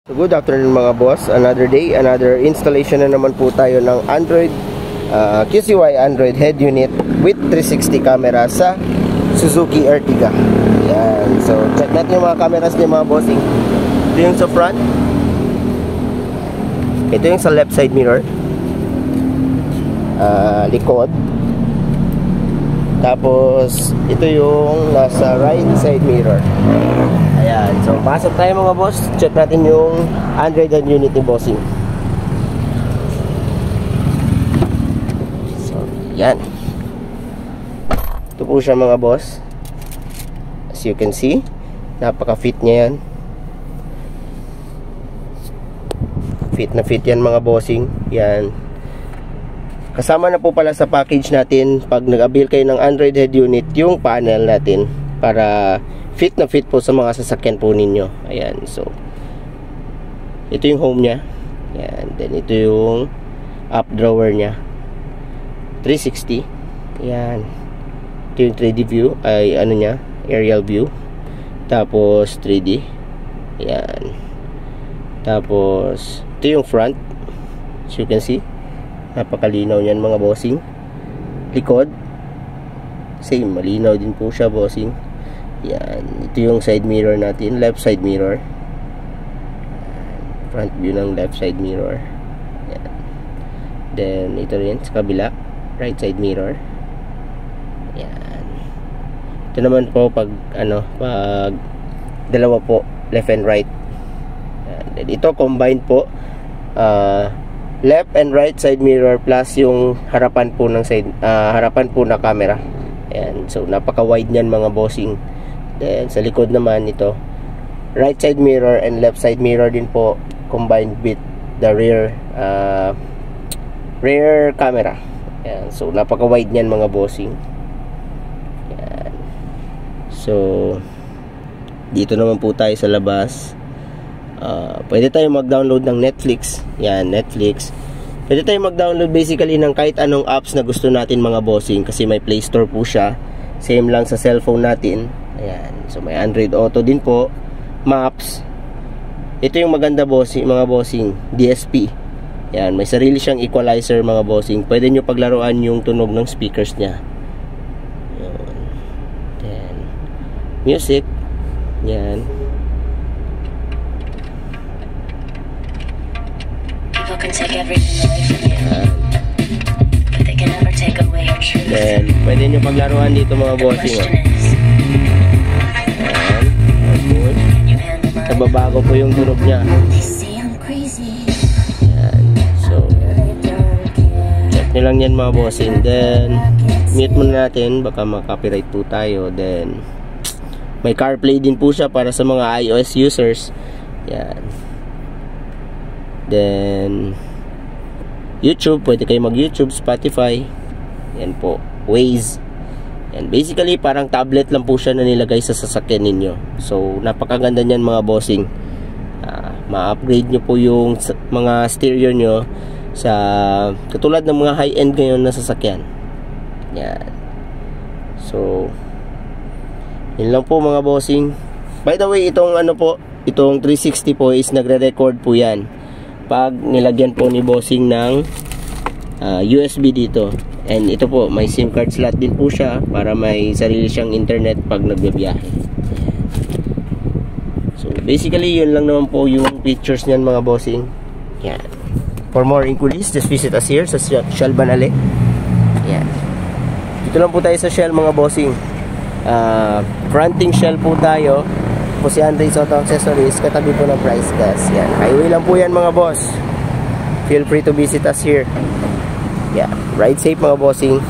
So good afternoon mga boss, another day, another installation na naman po tayo ng Android QCY Android head unit with 360 camera sa Suzuki Ertiga. Yan. So check natin yung mga cameras niya mga bossing. Ito yung sa front, ito yung sa left side mirror, likod, tapos ito yung nasa right side mirror. Ayan, so pasok tayo mga boss. Check natin yung Android head unit ni bossing. So, yan. Ito po siya mga boss. As you can see, napaka-fit niya yan. Fit na fit yan mga bossing. Yan. Kasama na po pala sa package natin pag nag-avail kayo ng Android head unit yung panel natin para fit na fit po sa mga sasakyan po ninyo. Ayan, so ito yung home nya. Ayan, then ito yung up drawer nya, 360. Ayan, ito yung 3D view, ay ano nya, aerial view. Tapos 3D. Ayan, tapos ito yung front, as you can see, napakalinaw nyan mga bossing. Likod, same, malinaw din po siya bossing. Yan, ito yung side mirror natin, left side mirror. Front view ng left side mirror. Yan. Then ito rin sa kabila, right side mirror. Yan. Ito naman po pag pag dalawa po, left and right. Yan. Then ito combined po, left and right side mirror plus yung harapan po ng side, harapan po na camera. Yan. So napaka wide niyan mga bossing. Then sa likod naman ito, right side mirror and left side mirror din po combined with the rear camera. Yan. So napaka wide niyan mga bossing. Yan. So dito naman po tayo sa labas. Pwede tayo mag-download ng Netflix. Yan, Netflix. Pwede tayo mag-download basically ng kahit anong apps na gusto natin mga bossing kasi may Play Store po siya. Same lang sa cellphone natin. Ayan. So may Android Auto din po, Maps. Ito yung maganda bossing, mga bossing, DSP. Ayan, may sarili siyang equalizer mga bossing. Pwede nyo paglaruan yung tunog ng speakers niya. Ayan. Then music. Ayan. People can take everything away from you, but they can never take away your truth. Then pwede nyo paglaruan dito mga bossing. Nababago po yung tunog niya. Yan. So check nyo lang yan mga bossing. Then mute muna natin, baka makapiright po tayo. Then may CarPlay din po siya para sa mga iOS users. Yan. Then YouTube, pwede kayo mag YouTube, Spotify. Yan po, Waze. And basically parang tablet lang po siya na nilagay sa sasakyan ninyo. So napakaganda niyan mga bossing. Ma-upgrade nyo po yung mga stereo nyo sa katulad ng mga high-end ngayon na sasakyan. Yan. So yun lang po mga bossing. By the way, itong itong 360 po is nagre-record po yan pag nilagyan po ni bossing ng USB dito. And ito po, may SIM card slot din po siya para may sarili siyang internet pag nagbibiyahe. So basically yun lang naman po yung features niyan mga bossing. Yan. For more inquiries, just visit us here sa Shell Banale. Yan. Dito lang po tayo sa Shell mga bossing. Fronting Shell po tayo. Po si Andres Auto Accessories, katabi po ng Price Gas. Yan. Highway lang po yan mga boss. Feel free to visit us here. Yeah, ride safe mga bossing.